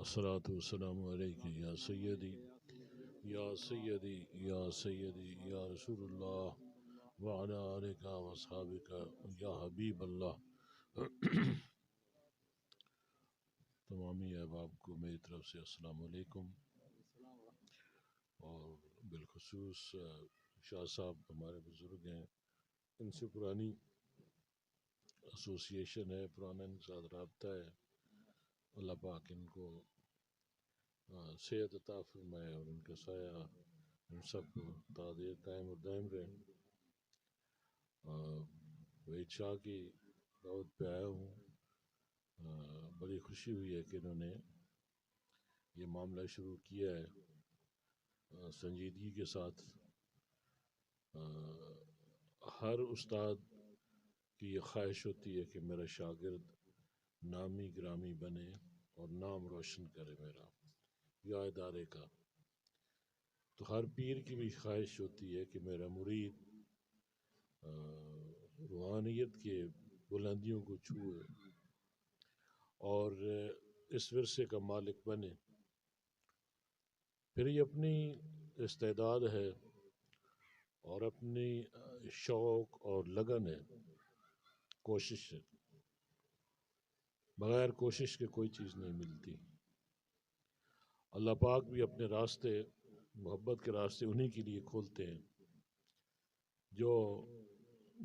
الصلاة والسلام عليك يا سيدي يا سيدي يا سيدي يا رسول الله وعلى آلك وأصحابك يا حبیب اللہ. تمامی احباب کو میری طرف سے السلام علیکم. اور بالخصوص شاہ صاحب ہمارے بزرگ ہیں، ان سے پرانی ایسوسیشن ہے، پرانا ان کے ساتھ رابطہ ہے. اللہ پاک ان کو صحت عطا فرمائے اور ان کا سایہ ہم سب کو تعدیر قائم اور دائم رہے. وحید شاہ کی دعوت پہ آیا ہوں. بڑی خوشی ہوئی ہے کہ انہوں نے یہ معاملہ شروع کیا ہے سنجیدگی کے ساتھ. ہر استاد کی یہ خواہش ہوتی ہے کہ میرا شاگرد نامی گرامی بنے اور نام روشن کرے میرا یا ادارے کا. تو ہر پیر کی بھی خواہش ہوتی ہے کہ میرا مرید روحانیت کے بلندیوں کو چھوئے اور اس ورثے کا مالک بنے. پھر یہ اپنی استعداد ہے اور اپنی شوق اور لگن ہے، کوشش ہے. بغیر کوشش کے کوئی چیز نہیں ملتی. اللہ پاک بھی اپنے راستے، محبت کے راستے انہی کے لیے کھولتے ہیں جو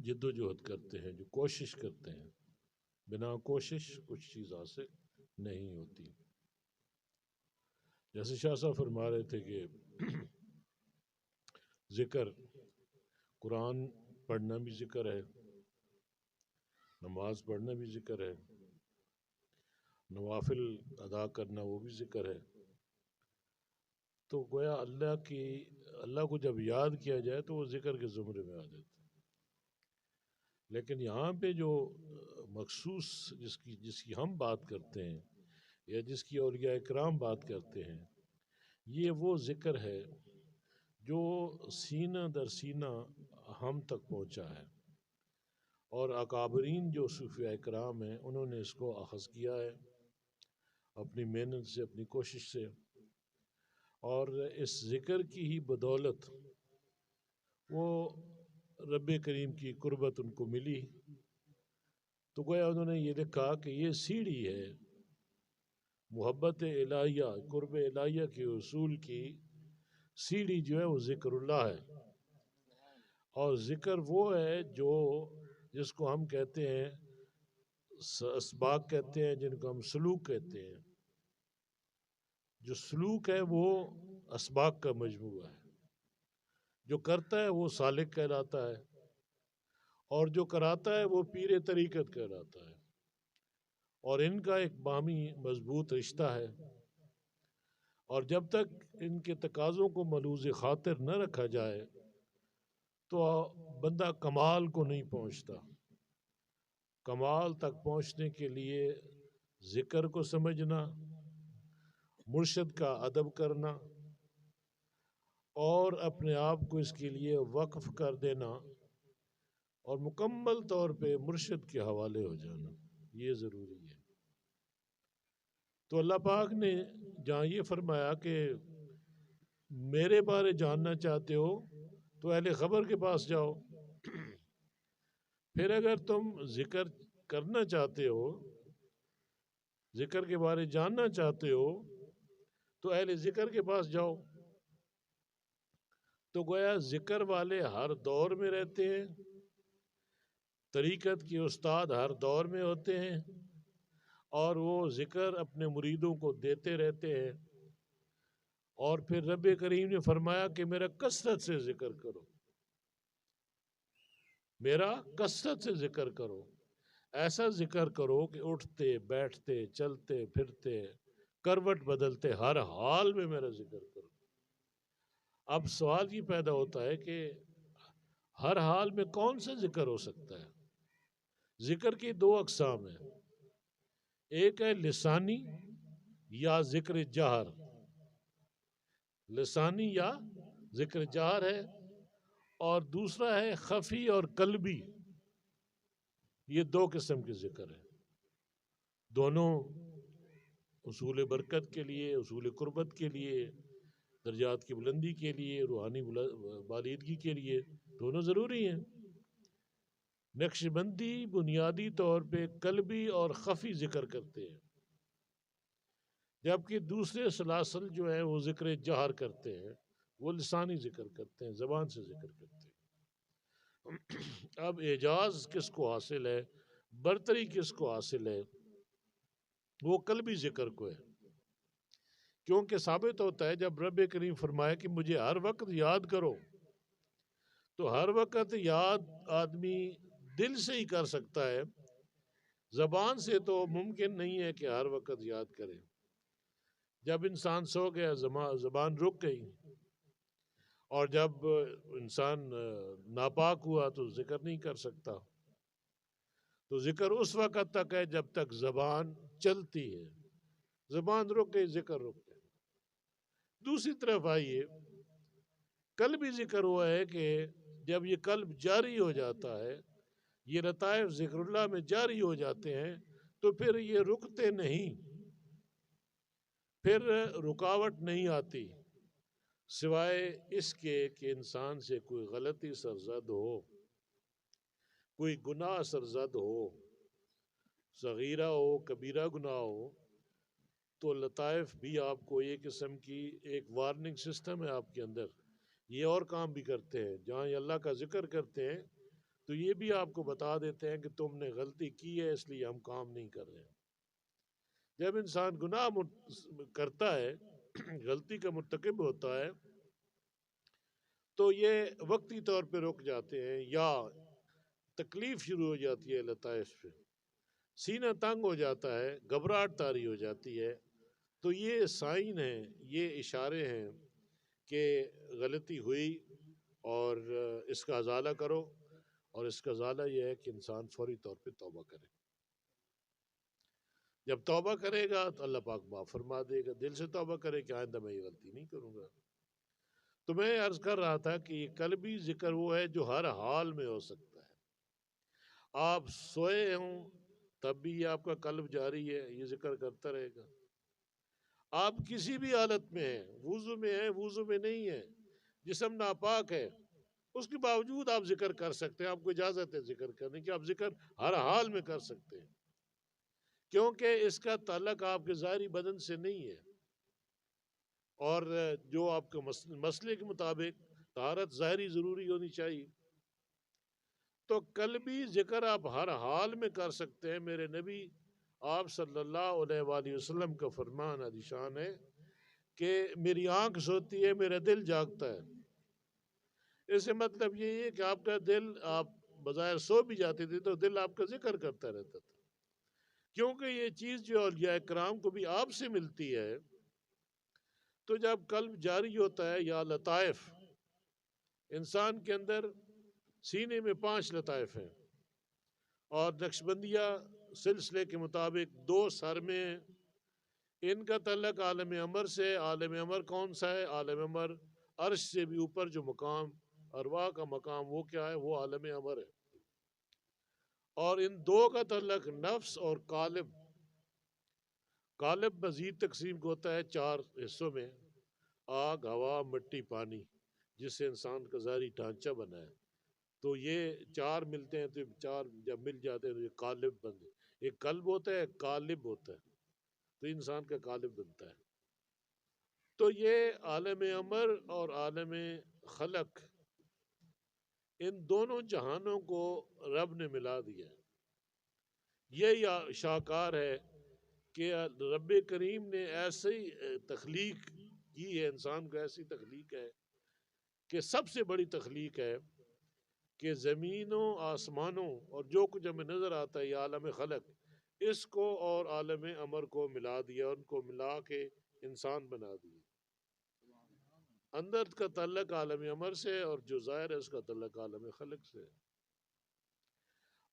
جد و جہد کرتے ہیں، جو کوشش کرتے ہیں. بنا کوشش کچھ چیز حاصل نہیں ہوتی. جیسے شاہ صاحب فرما رہے تھے کہ ذکر، قرآن پڑھنا بھی ذکر ہے، نماز پڑھنا بھی ذکر ہے، نوافل ادا کرنا وہ بھی ذکر ہے. تو گویا اللہ کو جب یاد کیا جائے تو وہ ذکر کے زمرے میں آ جاتا ہے. لیکن یہاں پہ جو مخصوص جس کی ہم بات کرتے ہیں یا جس کی اولیاء اکرام بات کرتے ہیں، یہ وہ ذکر ہے جو سینہ در سینہ ہم تک پہنچا ہے. اور اکابرین جو صوفیاء اکرام ہیں انہوں نے اس کو اخذ کیا ہے اپنی محنت سے، اپنی کوشش سے. اور اس ذکر کی ہی بدولت وہ رب کریم کی قربت ان کو ملی. تو گویا انہوں نے یہ لکھا کہ یہ سیڑھی ہے محبت الہیہ، قرب الہیہ کے حصول کی سیڑھی جو ہے وہ ذکر اللہ ہے. اور ذکر وہ ہے جس کو ہم کہتے ہیں اسباق کہتے ہیں، جن کو ہم سلوک کہتے ہیں. جو سلوک ہے وہ اسباق کا مجموعہ ہے. جو کرتا ہے وہ سالک کہلاتا ہے اور جو کراتا ہے وہ پیر طریقت کہلاتا ہے. اور ان کا ایک باہمی مضبوط رشتہ ہے. اور جب تک ان کے تقاضوں کو ملوز خاطر نہ رکھا جائے تو بندہ کمال کو نہیں پہنچتا. کمال تک پہنچنے کے لیے ذکر کو سمجھنا، مرشد کا ادب کرنا اور اپنے آپ کو اس کے لیے وقف کر دینا اور مکمل طور پہ مرشد کے حوالے ہو جانا، یہ ضروری ہے. تو اللہ پاک نے جہاں یہ فرمایا کہ میرے بارے جاننا چاہتے ہو تو اہل خبر کے پاس جاؤ. پھر اگر تم ذکر کرنا چاہتے ہو، ذکر کے بارے جاننا چاہتے ہو تو اہل ذکر کے پاس جاؤ. تو گویا ذکر والے ہر دور میں رہتے ہیں، طریقت کے استاد ہر دور میں ہوتے ہیں اور وہ ذکر اپنے مریدوں کو دیتے رہتے ہیں. اور پھر رب کریم نے فرمایا کہ میرا کثرت سے ذکر کرو، میرا کثرت سے ذکر کرو. ایسا ذکر کرو کہ اٹھتے بیٹھتے چلتے پھرتے کروٹ بدلتے ہر حال میں میرا ذکر کرو. اب سوال یہ پیدا ہوتا ہے کہ ہر حال میں کون سا ذکر ہو سکتا ہے؟ ذکر کی دو اقسام ہیں، ایک ہے لسانی یا ذکر جہر. لسانی یا ذکر جہر ہے، اور دوسرا ہے خفی اور قلبی. یہ دو قسم کے ذکر ہیں. دونوں اصول برکت کے لیے، اصول قربت کے لیے، درجات کی بلندی کے لیے، روحانی بالیدگی کے لیے، دونوں ضروری ہیں۔ نقش بندی بنیادی طور پہ قلبی اور خفی ذکر کرتے ہیں، جبکہ دوسرے سلاسل جو ہیں وہ ذکر جہر کرتے ہیں، وہ لسانی ذکر کرتے ہیں، زبان سے ذکر کرتے ہیں۔ اب اعجاز کس کو حاصل ہے، برتری کس کو حاصل ہے؟ وہ قلبی ذکر کو ہے، کیونکہ ثابت ہوتا ہے جب رب کریم فرمائے کہ مجھے ہر وقت یاد کرو، تو ہر وقت یاد آدمی دل سے ہی کر سکتا ہے، زبان سے تو ممکن نہیں ہے کہ ہر وقت یاد کرے۔ جب انسان سو گیا زبان رک گئی، اور جب انسان ناپاک ہوا تو ذکر نہیں کر سکتا۔ تو ذکر اس وقت تک ہے جب تک زبان چلتی ہے، زبان رک گئی ذکر رک گیا۔ دوسری طرف آئیے، قلبی ذکر ہوا ہے کہ جب یہ قلب جاری ہو جاتا ہے، یہ لطائف ذکر اللہ میں جاری ہو جاتے ہیں، تو پھر یہ رکتے نہیں، پھر رکاوٹ نہیں آتی، سوائے اس کے کہ انسان سے کوئی غلطی سرزد ہو، کوئی گناہ سرزد ہو، صغیرہ ہو کبیرہ گناہ ہو، تو لطائف بھی آپ کو یہ قسم کی ایک وارننگ سسٹم ہے آپ کے اندر، یہ اور کام بھی کرتے ہیں، جہاں یہ اللہ کا ذکر کرتے ہیں تو یہ بھی آپ کو بتا دیتے ہیں کہ تم نے غلطی کی ہے، اس لیے ہم کام نہیں کر رہے ہیں۔ جب انسان گناہ کرتا ہے، غلطی کا مرتکب ہوتا ہے، تو یہ وقتی طور پہ رک جاتے ہیں، یا تکلیف شروع ہو جاتی ہے لطائف پہ، سینہ تنگ ہو جاتا ہے، گھبراہٹ طاری ہو جاتی ہے، تو یہ سائن ہیں، یہ اشارے ہیں کہ غلطی ہوئی اور اس کا ازالہ کرو، اور اس کا ازالہ یہ ہے کہ انسان فوری طور پہ توبہ کرے۔ جب توبہ کرے گا تو اللہ پاک معاف فرما دے گا، دل سے توبہ کرے کہ آئندہ میں یہ غلطی نہیں کروں گا۔ تو میں عرض کر رہا تھا کہ یہ قلبی ذکر وہ ہے جو ہر حال میں ہو سکتا ہے۔ آپ سوئے ہوں تب بھی یہ آپ کا قلب جاری ہے، یہ ذکر کرتا رہے گا۔ آپ کسی بھی حالت میں ہیں، وضو میں ہیں، وضو میں نہیں ہیں، جسم ناپاک ہے، اس کے باوجود آپ ذکر کر سکتے ہیں، آپ کو اجازت ہے ذکر کرنے کی، آپ ذکر ہر حال میں کر سکتے ہیں، کیونکہ اس کا تعلق آپ کے ظاہری بدن سے نہیں ہے، اور جو آپ کے مسئلے کے مطابق طہارت ظاہری ضروری ہونی چاہیے، تو قلبی ذکر آپ ہر حال میں کر سکتے ہیں۔ میرے نبی آپ صلی اللہ علیہ وآلہ وسلم کا فرمان حدیث شان ہے کہ میری آنکھ سوتی ہے، میرا دل جاگتا ہے۔ اس سے مطلب یہ ہے کہ آپ کا دل، آپ بظاہر سو بھی جاتے تھے تو دل آپ کا ذکر کرتا رہتا تھا، کیونکہ یہ چیز جو اولیاء کرام کو بھی آپ سے ملتی ہے۔ تو جب قلب جاری ہوتا ہے، یا لطائف، انسان کے اندر سینے میں 5 لطائف ہیں، اور نقشبندیہ سلسلے کے مطابق 2 سر میں ہیں۔ ان کا تعلق عالم امر سے۔ عالم امر کون سا ہے؟ عالم امر عرش سے بھی اوپر جو مقام، ارواح کا مقام، وہ کیا ہے؟ وہ عالم امر ہے۔ اور ان 2 کا تعلق نفس اور قالب۔ قالب مزید تقسیم ہوتا ہے 4 حصوں میں: آگ، ہوا، مٹی، پانی، جس سے انسان کا ظاہری ڈھانچہ بنا ہے۔ تو یہ 4 ملتے ہیں، تو 4 جب مل جاتے ہیں تو یہ قالب بنتے ہیں۔ ایک قلب ہوتا ہے، ایک قالب ہوتا ہے، تو انسان کا قالب بنتا ہے۔ تو یہ عالم امر اور عالم خلق، ان دونوں جہانوں کو رب نے ملا دیا ہے۔ یہ شاہکار ہے کہ رب کریم نے ایسی تخلیق کی ہے، انسان کو ایسی تخلیق ہے کہ سب سے بڑی تخلیق ہے کہ زمینوں، آسمانوں اور جو کچھ ہمیں نظر آتا ہے، یہ عالم خلق، اس کو اور عالم امر کو ملا دیا، ان کو ملا کے انسان بنا دیا۔ اندر کا تعلق عالم امر سے، اور جو ظاہر ہے اس کا تعلق عالم خلق سے۔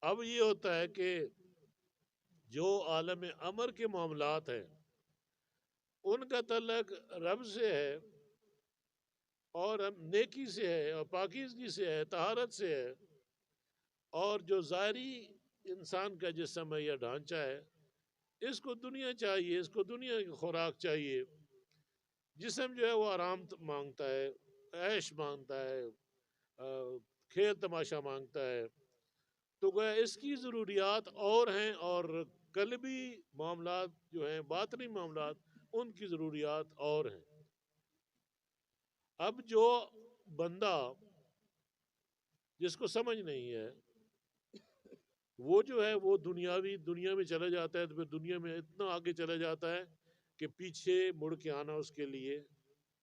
اب یہ ہوتا ہے کہ جو عالم امر کے معاملات ہیں، ان کا تعلق رب سے ہے، اور نیکی سے ہے، اور پاکیزگی سے ہے، طہارت سے ہے۔ اور جو ظاہری انسان کا جسم ہے یا ڈھانچہ ہے، اس کو دنیا چاہیے، اس کو دنیا کی خوراک چاہیے، جسم جو ہے وہ آرام مانگتا ہے، عیش مانگتا ہے، کھیل تماشا مانگتا ہے، تو گویا اس کی ضروریات اور ہیں، اور قلبی معاملات جو ہیں، باطنی معاملات، ان کی ضروریات اور ہیں۔ اب جو بندہ جس کو سمجھ نہیں ہے، وہ جو ہے وہ دنیا میں چلا جاتا ہے، تو پھر دنیا میں اتنا آگے چلا جاتا ہے کہ پیچھے مڑ کے آنا اس کے لیے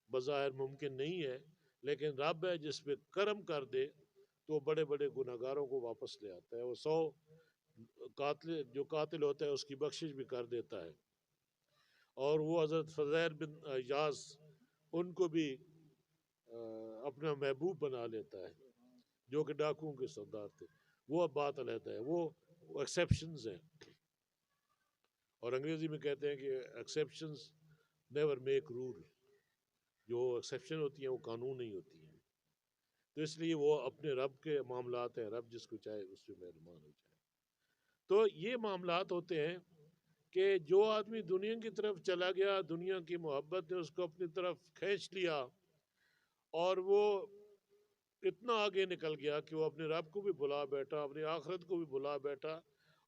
بظاہر ممکن نہیں ہے، لیکن رب ہے جس پہ کرم کر دے تو وہ بڑے بڑے گناہگاروں کو واپس لے آتا ہے، وہ 100 قاتل ہوتا ہے اس کی بخشش بھی کر دیتا ہے، اور وہ حضرت فضیل بن یاس ان کو بھی اپنا محبوب بنا لیتا ہے، جو کہ ڈاکوؤں کے سردار تھے۔ وہ اب بات علیحدہ ہے، وہ ایکسیپشنز ہیں، اور انگریزی میں کہتے ہیں کہ ایکسیپشنز نیور میک رول، جو ایکسیپشن ہوتی ہیں وہ قانون نہیں ہوتی ہیں، تو اس لیے وہ اپنے رب کے معاملات ہیں، رب جس کو چاہے اس پہ مہربان ہو جائے۔ تو یہ معاملات ہوتے ہیں کہ جو آدمی دنیا کی طرف چلا گیا، دنیا کی محبت نے اس کو اپنی طرف کھینچ لیا، اور وہ اتنا آگے نکل گیا کہ وہ اپنے رب کو بھی بھلا بیٹھا، اپنی آخرت کو بھی بھلا بیٹھا،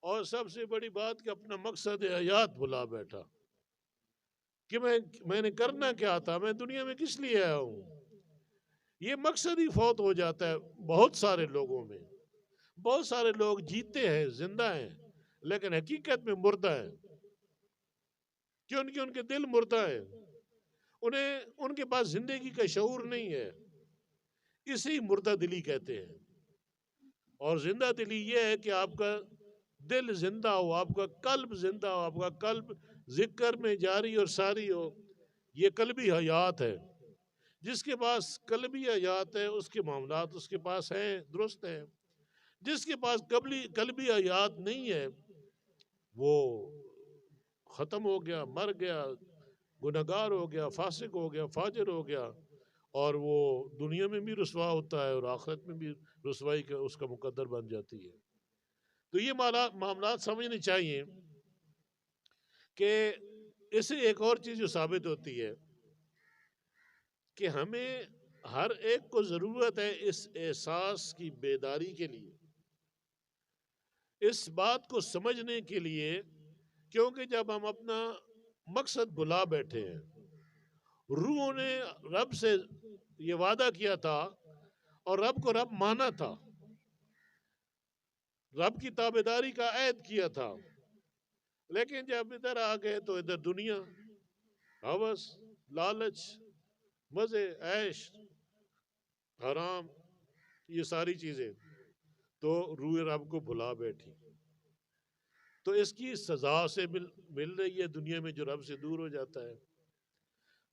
اور سب سے بڑی بات کہ اپنا مقصد حیات بھلا بیٹھا، کہ میں نے کرنا کیا تھا، میں دنیا میں کس لیے آیا ہوں۔ یہ مقصد ہی فوت ہو جاتا ہے بہت سارے لوگوں میں۔ بہت سارے لوگ جیتے ہیں، زندہ ہیں، لیکن حقیقت میں مردہ ہیں، کیونکہ ان کے دل مردہ ہیں، ان کے پاس زندگی کا شعور نہیں ہے، اسی مردہ دلی کہتے ہیں۔ اور زندہ دلی یہ ہے کہ آپ کا دل زندہ ہو، آپ کا قلب زندہ ہو، آپ کا قلب ذکر میں جاری اور ساری ہو، یہ قلبی حیات ہے۔ جس کے پاس قلبی حیات ہے اس کے معاملات اس کے پاس ہیں، درست ہیں۔ جس کے پاس قلبی حیات نہیں ہے، وہ ختم ہو گیا، مر گیا، گنہگار ہو گیا، فاسق ہو گیا، فاجر ہو گیا، اور وہ دنیا میں بھی رسوا ہوتا ہے اور آخرت میں بھی رسوائی کا اس کا مقدر بن جاتی ہے۔ تو یہ معاملات سمجھنے چاہیے کہ اس سے ایک اور چیز جو ثابت ہوتی ہے کہ ہمیں ہر ایک کو ضرورت ہے اس احساس کی بیداری کے لیے، اس بات کو سمجھنے کے لیے، کیونکہ جب ہم اپنا مقصد بھلا بیٹھے ہیں، روح نے رب سے یہ وعدہ کیا تھا اور رب کو رب مانا تھا، رب کی تابعداری کا عہد کیا تھا، لیکن جب ادھر آ گئے تو ادھر دنیا، ہوس، لالچ، مزے، عیش، حرام، یہ ساری چیزیں، تو روح رب کو بھلا بیٹھی، تو اس کی سزا سے مل رہی ہے دنیا میں جو رب سے دور ہو جاتا ہے۔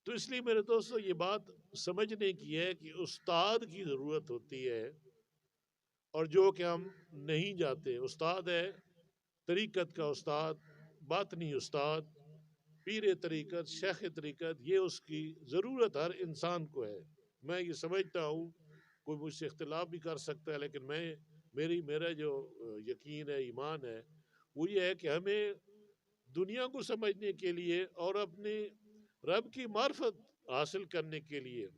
تو اس لیے میرے دوستو یہ بات سمجھنے کی ہے کہ استاد کی ضرورت ہوتی ہے، اور جو کہ ہم نہیں جاتے۔ استاد ہے طریقت کا استاد، باطنی استاد، پیر طریقت، شیخ طریقت، یہ اس کی ضرورت ہر انسان کو ہے۔ میں یہ سمجھتا ہوں، کوئی مجھ سے اختلاف بھی کر سکتا ہے، لیکن میرا جو یقین ہے، ایمان ہے، وہ یہ ہے کہ ہمیں دنیا کو سمجھنے کے لیے اور اپنے رب کی معرفت حاصل کرنے کے لیے،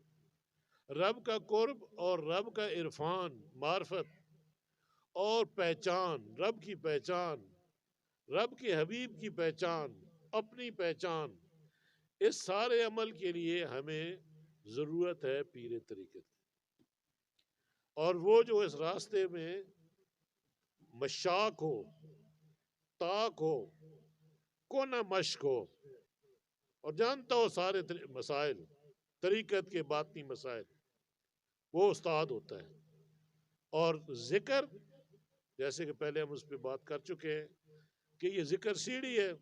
رب کا قرب اور رب کا عرفان، معرفت اور پہچان، رب کی پہچان، رب کے حبیب کی پہچان، اپنی پہچان، اس سارے عمل کے لیے ہمیں ضرورت ہے پیر طریقت، اور وہ جو اس راستے میں مشاق ہو، طاق ہو، کونا مشق ہو، اور جانتا ہو سارے مسائل طریقت کے باطنی مسائل، وہ استاد ہوتا ہے۔ اور ذکر، جیسے کہ پہلے ہم اس پہ بات کر چکے ہیں کہ یہ ذکر سیڑھی ہے،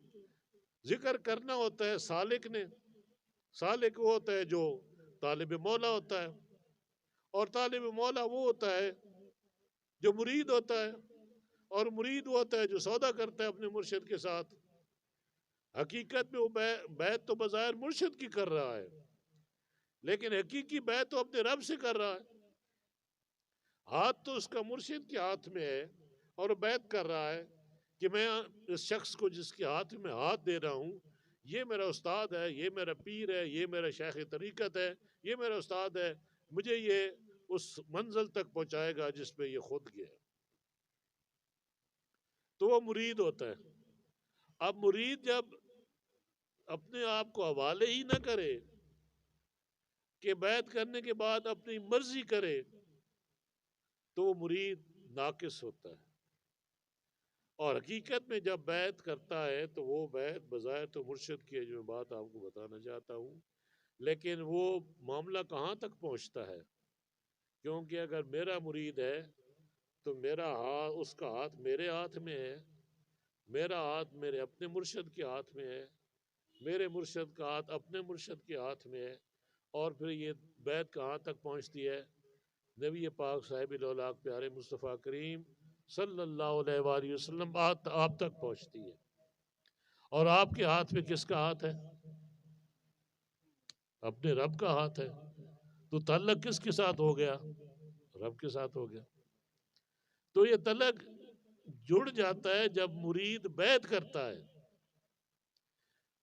ذکر کرنا ہوتا ہے سالک نے۔ سالک وہ ہوتا ہے جو طالب مولا ہوتا ہے، اور طالب مولا وہ ہوتا ہے جو مرید ہوتا ہے، اور مرید وہ ہوتا ہے جو سودا کرتا ہے اپنے مرشد کے ساتھ۔ حقیقت میں وہ بیعت تو بظاہر مرشد کی کر رہا ہے، لیکن حقیقی بیعت تو اپنے رب سے کر رہا ہے۔ ہاتھ تو اس کا مرشد کے ہاتھ میں ہے، اور بیعت کر رہا ہے کہ میں اس شخص کو جس کے ہاتھ میں ہاتھ دے رہا ہوں یہ میرا استاد ہے، یہ میرا پیر ہے، یہ میرا شیخ طریقت ہے، یہ میرا استاد ہے، مجھے یہ اس منزل تک پہنچائے گا جس پہ یہ خود گیا، تو وہ مرید ہوتا ہے۔ اب مرید جب اپنے آپ کو حوالے ہی نہ کرے کہ بیعت کرنے کے بعد اپنی مرضی کرے تو وہ مرید ناقص ہوتا ہے، اور حقیقت میں جب بیعت کرتا ہے تو وہ بیعت بظاہر تو مرشد کی ہے، جو میں بات آپ کو بتانا چاہتا ہوں، لیکن وہ معاملہ کہاں تک پہنچتا ہے؟ کیونکہ اگر میرا مرید ہے تو میرا ہاتھ، اس کا ہاتھ میرے ہاتھ میں ہے، میرا ہاتھ میرے اپنے مرشد کے ہاتھ میں ہے، میرے مرشد کا ہاتھ اپنے مرشد کے ہاتھ میں ہے، اور پھر یہ بیعت کہاں تک پہنچتی ہے؟ نبی پاک صاحب الاولاق پیارے مصطفیٰ کریم صلی اللہ علیہ وآلہ وسلم آپ تک پہنچتی ہے۔ اور آپ کے ہاتھ میں کس کا ہاتھ ہے؟ اپنے رب کا ہاتھ ہے، تو تعلق کس کے ساتھ ہو گیا؟ رب کے ساتھ ہو گیا۔ تو یہ تعلق جڑ جاتا ہے جب مرید بیعت کرتا ہے،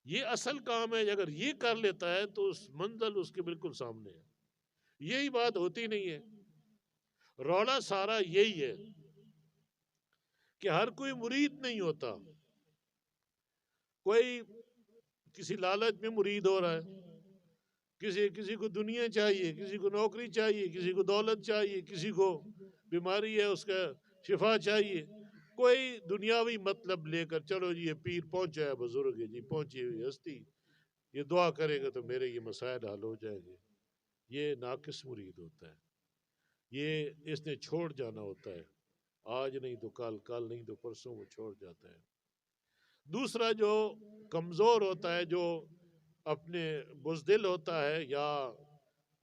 یہ اصل کام ہے، اگر یہ کر لیتا ہے تو اس منزل اس کے بالکل سامنے ہے۔ یہی بات ہوتی نہیں ہے، رولا سارا یہی ہے کہ ہر کوئی مرید نہیں ہوتا، کوئی کسی لالچ میں مرید ہو رہا ہے، کسی کو دنیا چاہیے، کسی کو نوکری چاہیے، کسی کو دولت چاہیے، کسی کو بیماری ہے اس کا شفا چاہیے، کوئی دنیاوی مطلب لے کر چلو جی یہ پیر پہنچا ہے، بزرگ ہے جی، پہنچی ہوئی ہستی، یہ دعا کرے گا تو میرے یہ مسائل حل ہو جائیں گے، یہ ناقص مرید ہوتا ہے، یہ اس نے چھوڑ جانا ہوتا ہے، آج نہیں تو کل، کل نہیں تو پرسوں وہ چھوڑ جاتا ہے۔ دوسرا جو کمزور ہوتا ہے، جو اپنے بزدل ہوتا ہے یا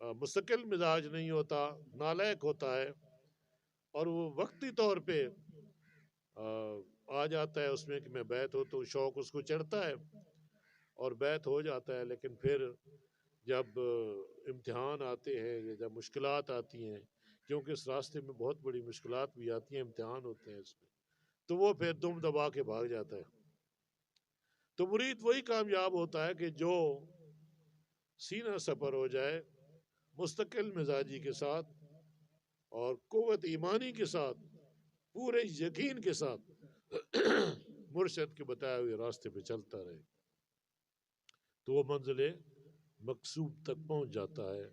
مستقل مزاج نہیں ہوتا، نالائق ہوتا ہے، اور وہ وقتی طور پہ آ جاتا ہے اس میں کہ میں بیعت ہو، تو شوق اس کو چڑھتا ہے اور بیعت ہو جاتا ہے، لیکن پھر جب امتحان آتے ہیں یا جب مشکلات آتی ہیں، کیونکہ اس راستے میں بہت بڑی مشکلات بھی آتی ہیں، امتحان ہوتے ہیں اس میں، تو وہ پھر دم دبا کے بھاگ جاتا ہے۔ تو مرید وہی کامیاب ہوتا ہے کہ جو سینہ سپر ہو جائے مستقل مزاجی کے ساتھ اور قوت ایمانی کے ساتھ، پورے یقین کے ساتھ مرشد کے بتائے ہوئے راستے پہ چلتا رہے، تو وہ منزل مقصود تک پہنچ جاتا ہے،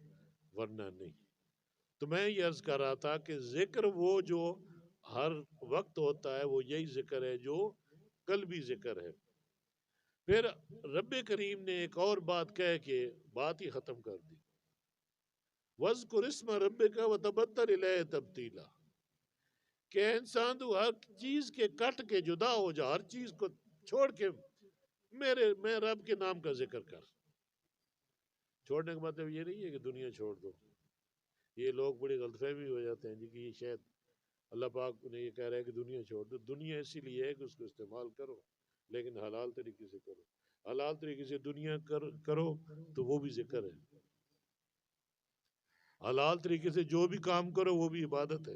ورنہ نہیں۔ تو میں یہ عرض کر رہا تھا کہ ذکر وہ جو ہر وقت ہوتا ہے وہ یہی ذکر ہے جو قلبی ذکر ہے۔ پھر رب کریم نے ایک اور بات کہہ کے بات ہی ختم کر دی، وَاذْكُرِ اسْمَ رَبِّكَ وَتَبَتَّلْ إِلَيْهِ تَبْتِيلًا، کہ انسان تو ہر چیز کے کٹ کے جدا ہو جا، ہر چیز کو چھوڑ کے میں رب کے نام کا ذکر کر۔ چھوڑنے کا مطلب یہ نہیں ہے کہ دنیا چھوڑ دو، یہ لوگ بڑی غلط فہمی ہو جاتے ہیں جی کہ یہ شاید اللہ پاک نے یہ کہہ رہا ہے کہ دنیا چھوڑ دو۔ دنیا اسی لیے ہے کہ اس کو استعمال کرو، لیکن حلال طریقے سے کرو۔ حلال طریقے سے دنیا کرو تو وہ بھی ذکر ہے، حلال طریقے سے جو بھی کام کرو وہ بھی عبادت ہے،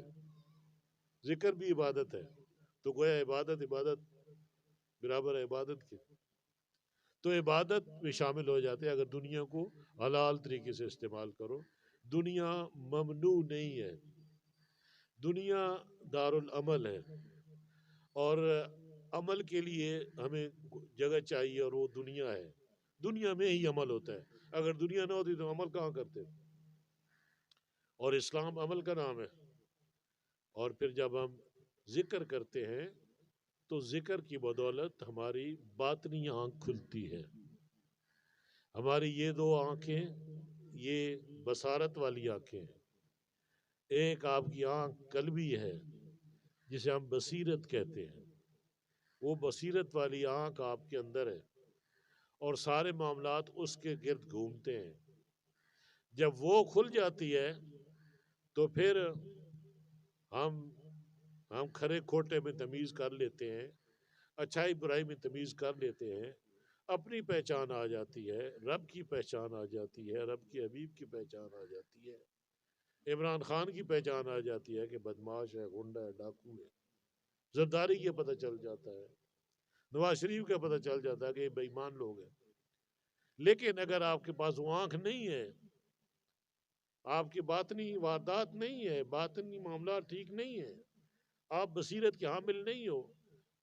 ذکر بھی عبادت ہے، تو گویا عبادت برابر ہے عبادت کے، تو عبادت میں شامل ہو جاتے ہیں اگر دنیا کو حلال طریقے سے استعمال کرو۔ دنیا ممنوع نہیں ہے، دنیا دارالعمل ہے، اور عمل کے لیے ہمیں جگہ چاہیے، اور وہ دنیا ہے، دنیا میں ہی عمل ہوتا ہے، اگر دنیا نہ ہوتی تو عمل کہاں کرتے؟ اور اسلام عمل کا نام ہے۔ اور پھر جب ہم ذکر کرتے ہیں تو ذکر کی بدولت ہماری باطنی آنکھ کھلتی ہے، ہماری یہ دو آنکھیں یہ بصارت والی آنکھیں ہیں، ایک آپ کی آنکھ قلبی ہے جسے ہم بصیرت کہتے ہیں، وہ بصیرت والی آنکھ آپ کے اندر ہے اور سارے معاملات اس کے گرد گھومتے ہیں، جب وہ کھل جاتی ہے تو پھر ہم کھرے کھوٹے میں تمیز کر لیتے ہیں، اچھائی برائی میں تمیز کر لیتے ہیں، اپنی پہچان آ جاتی ہے، رب کی پہچان آ جاتی ہے، رب کے حبیب کی پہچان آ جاتی ہے، عمران خان کی پہچان آ جاتی ہے کہ بدماش ہے، غنڈہ ہے، ڈاکو ہے، زرداری کا پتہ چل جاتا ہے، نواز شریف کا پتہ چل جاتا ہے کہ یہ بے ایمان لوگ ہیں۔ لیکن اگر آپ کے پاس وہ آنکھ نہیں ہے، آپ کی باطنی واردات نہیں ہے، باطنی معاملات ٹھیک نہیں ہے، آپ بصیرت کے حامل نہیں ہو،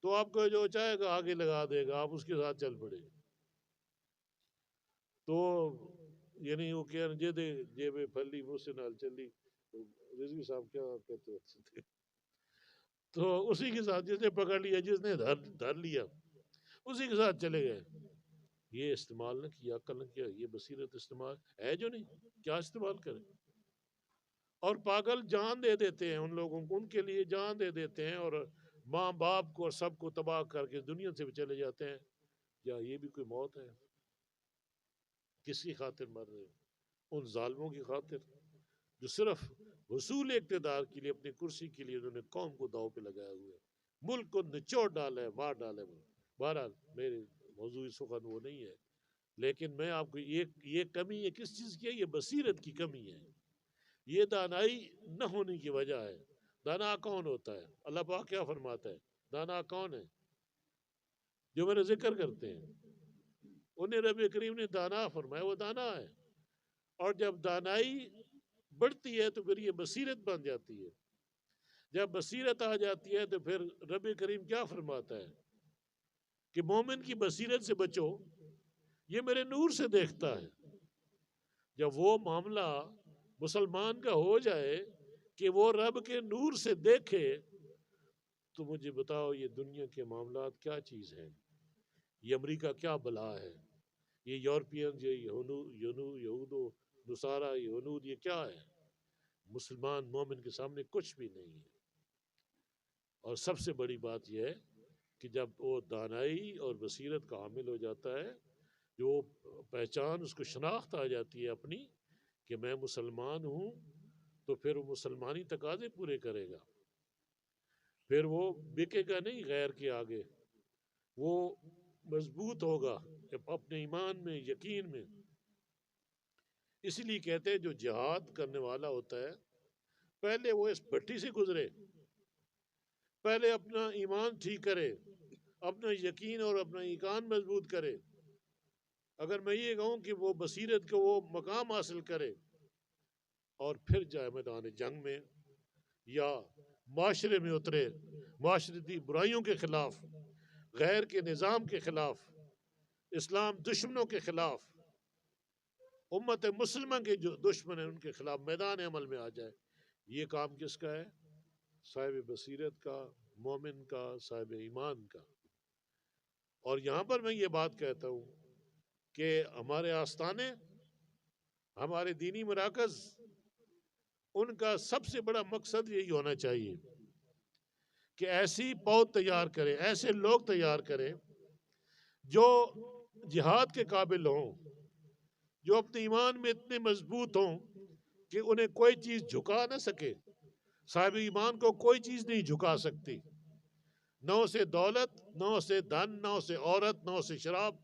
تو آپ کو جو چاہے گا آگے لگا دے گا، آپ اس کے ساتھ چل پڑے۔ تو یعنی وہ کہہ رہے دے جیب پھلی مجھ سے نال چلی، رضوی صاحب کیا کہتے تھے، تو اسی کے ساتھ جس نے پکڑ لیا، جس نے دھر لیا، اسی کے ساتھ چلے گئے۔ یہ استعمال نہ کیا، عقل نہ کیا، یہ بصیرت استعمال ہے جو نہیں، کیا استعمال کریں؟ اور پاگل جان دے دیتے ہیں ان لوگوں کو، ان کے لیے جان دے دیتے ہیں، اور ماں باپ کو اور سب کو تباہ کر کے دنیا سے بھی چلے جاتے ہیں۔ کیا یہ بھی کوئی موت ہے؟ کس کی خاطر مر رہے ہیں؟ ان ظالموں کی خاطر جو صرف حصول اقتدار کے لیے، اپنی کرسی کے لیے انہوں نے قوم کو داؤ پہ لگایا ہوا ہے، ملک کو نچوڑ ڈالا ہے، مار ڈالا ہے۔ بہرحال میرے موضوع اس وقت وہ نہیں ہے، لیکن میں آپ کو یہ کمی ہے کس چیز کی ہے؟ یہ بصیرت کی کمی ہے، یہ دانائی نہ ہونے کی وجہ ہے۔ دانا کون ہوتا ہے؟ اللہ پاک کیا فرماتا ہے؟ دانا کون ہے؟ جو میرا ذکر کرتے ہیں انہیں رب کریم نے دانا فرمایا، وہ دانا ہے۔ اور جب دانائی بڑھتی ہے تو پھر یہ بصیرت بن جاتی ہے۔ جب بصیرت آ جاتی ہے تو پھر رب کریم کیا فرماتا ہے کہ مومن کی بصیرت سے بچو، یہ میرے نور سے دیکھتا ہے۔ جب وہ معاملہ مسلمان کا ہو جائے کہ وہ رب کے نور سے دیکھے، تو مجھے بتاؤ یہ دنیا کے معاملات کیا چیز ہیں؟ یہ امریکہ کیا بلا ہے؟ یہ یورپین، یہ یہود و نصارہ، یہ ہنود، یہ کیا ہے؟ مسلمان مومن کے سامنے کچھ بھی نہیں ہے۔ اور سب سے بڑی بات یہ ہے کہ جب وہ دانائی اور بصیرت کا حامل ہو جاتا ہے، جو پہچان، اس کو شناخت آ جاتی ہے اپنی کہ میں مسلمان ہوں، تو پھر وہ مسلمانی تقاضے پورے کرے گا، پھر وہ بکے گا نہیں غیر کے آگے، وہ مضبوط ہوگا اپنے ایمان میں، یقین میں۔ اس لیے کہتے ہیں جو جہاد کرنے والا ہوتا ہے، پہلے وہ اس بھٹی سے گزرے، پہلے اپنا ایمان ٹھیک کرے، اپنا یقین اور اپنا ایمان مضبوط کرے۔ اگر میں یہ کہوں کہ وہ بصیرت کو وہ مقام حاصل کرے، اور پھر جائے میدان جنگ میں یا معاشرے میں اترے، معاشرتی برائیوں کے خلاف، غیر کے نظام کے خلاف، اسلام دشمنوں کے خلاف، امت مسلمہ کے جو دشمن ہیں ان کے خلاف میدان عمل میں آ جائے، یہ کام کس کا ہے؟ صاحب بصیرت کا، مومن کا، صاحب ایمان کا۔ اور یہاں پر میں یہ بات کہتا ہوں کہ ہمارے آستانے، ہمارے دینی مراکز، ان کا سب سے بڑا مقصد یہی ہونا چاہیے کہ ایسی پود تیار کریں، ایسے لوگ تیار کریں جو جہاد کے قابل ہوں، جو اپنے ایمان میں اتنے مضبوط ہوں کہ انہیں کوئی چیز جھکا نہ سکے۔ صاحب ایمان کو کوئی چیز نہیں جھکا سکتی، نہ اسے دولت، نہ اسے دھن، نہ اسے عورت، نہ اسے شراب،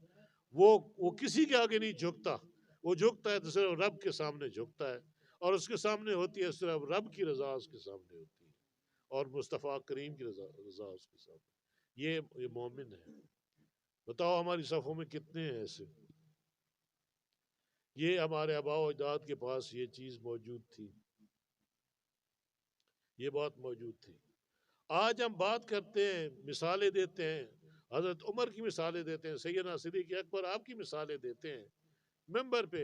وہ کسی کے آگے نہیں جھکتا۔ وہ جھکتا ہے تو صرف رب کے سامنے جھکتا ہے، اور اس کے سامنے ہوتی ہے صرف رب کی رضا، اس کے سامنے ہوتی ہے، اور مصطفیٰ کریم کی رضا اس کے سامنے۔ یہ مومن ہے۔ بتاؤ ہماری صفوں میں کتنے ہیں ایسے؟ یہ ہمارے آباء و اجداد کے پاس یہ چیز موجود تھی، یہ بات موجود تھی۔ آج ہم بات کرتے ہیں، مثالیں دیتے ہیں، حضرت عمر کی مثالیں دیتے ہیں، سیدنا صدیق اکبر آپ کی مثالیں دیتے ہیں ممبر پہ،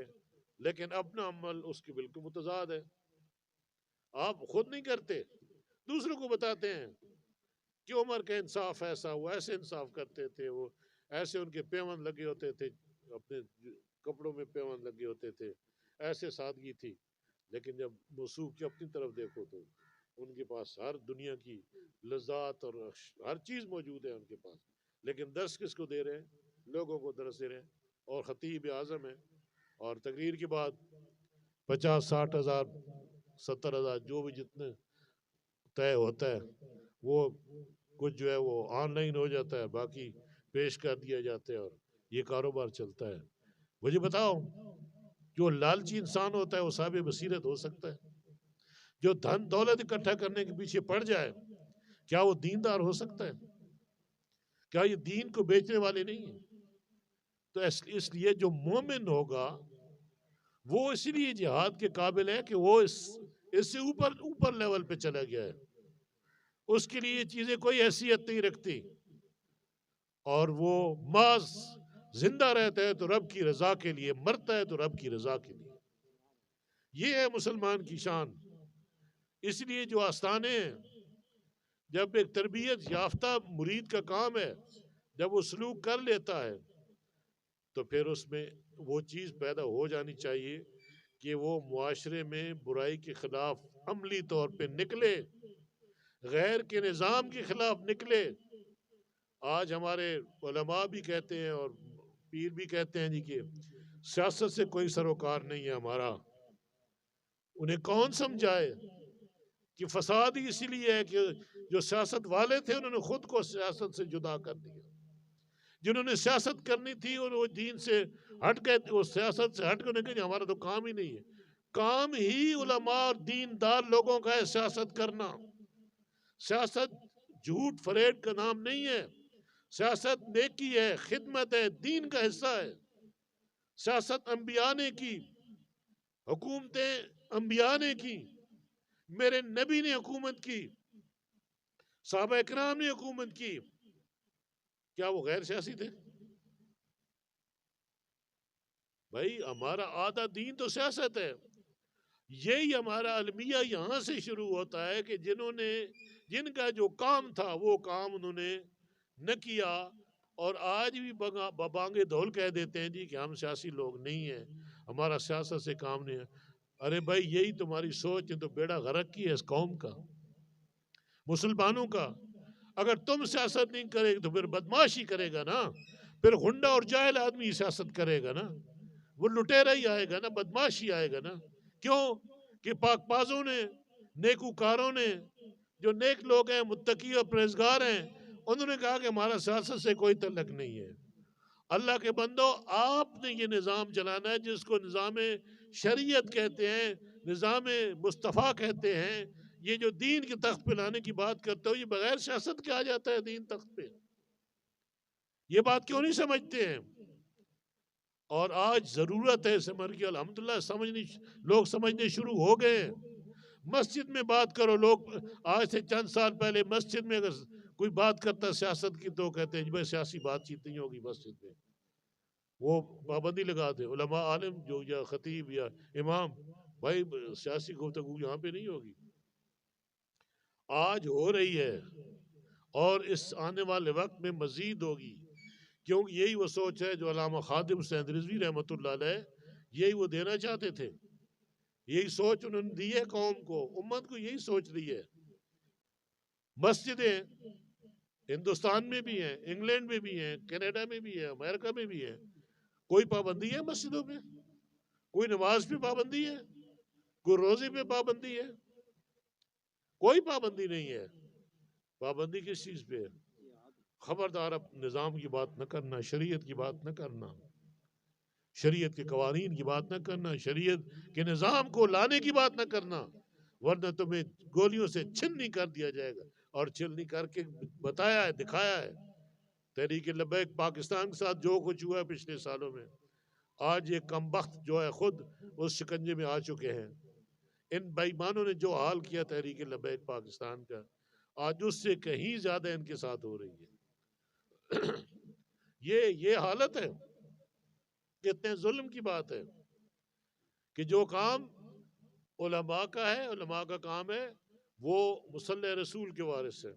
لیکن اپنا عمل اس کے بالکل متضاد ہے۔ آپ خود نہیں کرتے، دوسروں کو بتاتے ہیں کہ عمر کا انصاف ایسا ہوا، ایسے انصاف کرتے تھے، وہ ایسے ان کے پیون لگے ہوتے تھے، اپنے کپڑوں میں پیون لگے ہوتے تھے، ایسے سادگی تھی۔ لیکن جب موصوف کی اپنی طرف دیکھو تو ان کے پاس ہر دنیا کی لذات اور ہر چیز موجود ہے ان کے پاس، لیکن درس کس کو دے رہے ہیں؟ لوگوں کو درس دے رہے ہیں، اور خطیب اعظم ہے، اور تقریر کے بعد 50-60 ہزار 70 ہزار جو بھی جتنے طے ہوتا ہے، وہ کچھ جو ہے وہ آن لائن ہو جاتا ہے، باقی پیش کر دیا جاتا ہے، اور یہ کاروبار چلتا ہے۔ مجھے بتاؤ جو لالچی انسان ہوتا ہے وہ صاحب بصیرت ہو سکتا ہے؟ جو دھن دولت اکٹھا کرنے کے پیچھے پڑ جائے کیا وہ دیندار ہو سکتا ہے؟ کیا یہ دین کو بیچنے والے نہیں ہیں؟ تو اس لیے جو مومن ہوگا وہ اس لیے جہاد کے قابل ہے کہ وہ اس سے اوپر لیول پہ چلا گیا ہے، اس کے لیے یہ چیزیں کوئی حیثیت نہیں رکھتی، اور وہ محض زندہ رہتا ہے تو رب کی رضا کے لیے، مرتا ہے تو رب کی رضا کے لیے۔ یہ ہے مسلمان کی شان۔ اس لیے جو آستانے ہیں، جب ایک تربیت یافتہ مرید کا کام ہے، جب وہ سلوک کر لیتا ہے تو پھر اس میں وہ چیز پیدا ہو جانی چاہیے کہ وہ معاشرے میں برائی کے خلاف عملی طور پہ نکلے، غیر کے نظام کے خلاف نکلے۔ آج ہمارے علماء بھی کہتے ہیں اور پیر بھی کہتے ہیں جی کہ سیاست سے کوئی سروکار نہیں ہے ہمارا۔ انہیں کون سمجھائے کہ فساد ہی اسی لیے ہے کہ جو سیاست والے تھے انہوں نے خود کو سیاست سے جدا کر دیا، جنہوں نے سیاست کرنی تھی اور وہ دین سے ہٹ گئے، وہ سیاست سے ہٹ کے کہ ہمارا تو کام ہی نہیں ہے۔ کام ہی علماء اور دیندار لوگوں کا ہے سیاست کرنا۔ سیاست جھوٹ فریب کا نام نہیں ہے، سیاست نیکی ہے، خدمت ہے، دین کا حصہ ہے۔ سیاست انبیاء نے کی، حکومتیں انبیاء نے کی، میرے نبی نے حکومت کی، صحابہ اکرام نے حکومت کی۔ کیا وہ غیر سیاسی تھے؟ بھائی ہمارا آدھا دین تو سیاست ہے۔ یہی ہمارا المیہ یہاں سے شروع ہوتا ہے کہ جن کا جو کام تھا وہ کام انہوں نے نہ کیا، اور آج بھی بانگے دھول کہہ دیتے ہیں جی کہ ہم سیاسی لوگ نہیں ہیں، ہمارا سیاست سے کام نہیں ہے۔ ارے بھائی یہی تمہاری سوچ ہے تو بیڑا غرق کی ہے اس قوم کا، مسلمانوں کا۔ اگر تم سیاست نہیں کرے تو پھر بدماشی کرے گا نا، پھر غنڈہ اور جاہل آدمی سیاست کرے گا نا، وہ لٹیرا ہی آئے گا نا، بدماشی آئے گا نا۔ کیوں کہ پاک بازوں نے، نیکوکاروں نے، جو نیک لوگ ہیں، متقی اور پرہیزگار ہیں، انہوں نے کہا کہ ہمارا سیاست سے کوئی تعلق نہیں ہے۔ اللہ کے بندو، آپ نے یہ نظام چلانا ہے جس کو نظام شریعت کہتے ہیں، نظام مصطفیٰ کہتے ہیں۔ یہ جو دین کے تخت پہ لانے کی بات کرتے ہو، یہ بغیر سیاست کے آ جاتا ہے دین تخت پہ؟ یہ بات کیوں نہیں سمجھتے ہیں؟ اور آج ضرورت ہے اس عمر کی، الحمدللہ لوگ سمجھنے شروع ہو گئے ہیں۔ مسجد میں بات کرو، لوگ آج سے چند سال پہلے مسجد میں اگر کوئی بات کرتا سیاست کی تو کہتے ہیں بھائی سیاسی بات چیت نہیں ہوگی مسجد میں، وہ پابندی لگا دے علماء عالم جو یا خطیب یا امام، بھائی سیاسی گفتگو یہاں پہ نہیں ہوگی۔ آج ہو رہی ہے اور اس آنے والے وقت میں مزید ہوگی، کیونکہ یہی وہ سوچ ہے جو علامہ خادم حسین رضوی رحمۃ اللہ علیہ یہی وہ دینا چاہتے تھے۔ یہی سوچ انہوں نے دی ہے قوم کو، امت کو یہی سوچ دی ہے۔ مسجدیں ہندوستان میں بھی ہیں، انگلینڈ میں بھی ہیں، کینیڈا میں بھی ہیں، امریکہ میں بھی ہیں، کوئی پابندی ہے مسجدوں پہ؟ کوئی نماز پہ پابندی ہے؟ کوئی روزے پہ پابندی ہے؟ کوئی پابندی نہیں ہے۔ پابندی کس چیز پہ ہے؟ خبردار اب نظام کی بات نہ کرنا، شریعت کی بات نہ کرنا، شریعت کے قوانین کی بات نہ کرنا، شریعت کے نظام کو لانے کی بات نہ کرنا، ورنہ تمہیں گولیوں سے چھلنی کر دیا جائے گا۔ اور چھلنی کر کے بتایا ہے، دکھایا ہے۔ تحریک لبیک پاکستان کے ساتھ جو کچھ ہوا ہے پچھلے سالوں میں، آج یہ کم بخت جو ہے خود اس شکنجے میں آ چکے ہیں۔ ان بے ایمانوں نے جو حال کیا تحریک لبیک پاکستان کا، آج اس سے کہیں زیادہ ان کے ساتھ ہو رہی ہے۔ یہ حالت ہے، کتنے ظلم کی بات ہے کہ جو کام علماء کا ہے، علماء کا کام ہے، وہ مصلی رسول کے وارث ہے۔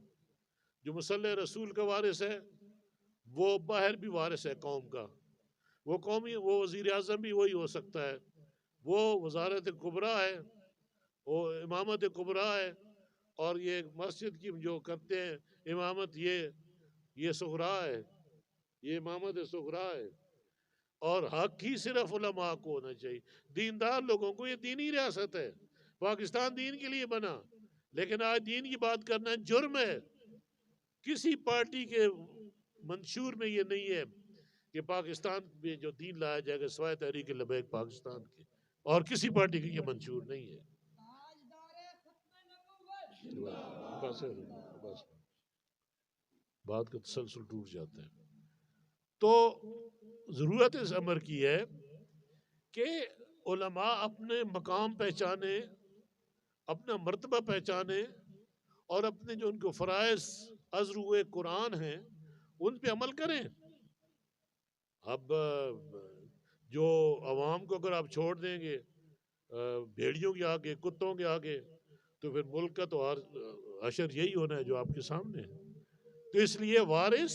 جو مصلی رسول کا وارث ہے وہ باہر بھی وارث ہے قوم کا، وہ وزیر اعظم بھی وہی ہو سکتا ہے، وہ وزارت کبریٰ ہے، وہ امامت کبریٰ ہے، اور یہ مسجد کی جو کرتے ہیں امامت، یہ صغریٰ ہے، یہ امامت صغریٰ ہے۔ اور حق ہی صرف علماء کو ہونا چاہیے، دیندار لوگوں کو۔ یہ دینی ریاست ہے، پاکستان دین کے لیے بنا، لیکن آج دین کی بات کرنا جرم ہے۔ کسی پارٹی کے منشور میں یہ نہیں ہے کہ پاکستان میں جو دین لایا جائے گا سوائے تحریک لبیک پاکستان کے، اور کسی پارٹی کی یہ منشور نہیں ہے۔ بس بات کا تسلسل ٹوٹ جاتا ہے۔ تو ضرورت اس امر کی ہے کہ علماء اپنے مقام پہچانے، اپنا مرتبہ پہچانے، اور اپنے جو ان کو فرائض از روئے قرآن ہیں ان پہ عمل کریں۔ اب جو عوام کو اگر آپ چھوڑ دیں گے بھیڑیوں کے آگے، کتوں کے آگے، تو پھر ملک کا تو حشر یہی ہونا ہے جو آپ کے سامنے ہے۔ تو اس لیے وارث،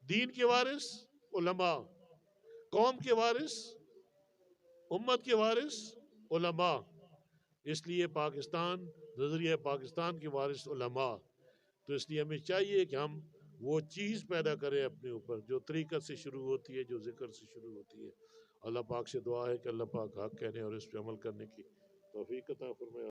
دین کے وارث علماء، قوم کے وارث، امت کے وارث علماء، اس لیے پاکستان نظریہ پاکستان کے وارث علماء۔ تو اس لیے ہمیں چاہیے کہ ہم وہ چیز پیدا کریں اپنے اوپر جو طریقت سے شروع ہوتی ہے، جو ذکر سے شروع ہوتی ہے۔ اللہ پاک سے دعا ہے کہ اللہ پاک حق کہنے اور اس پہ عمل کرنے کی توفیق عطا فرمائے۔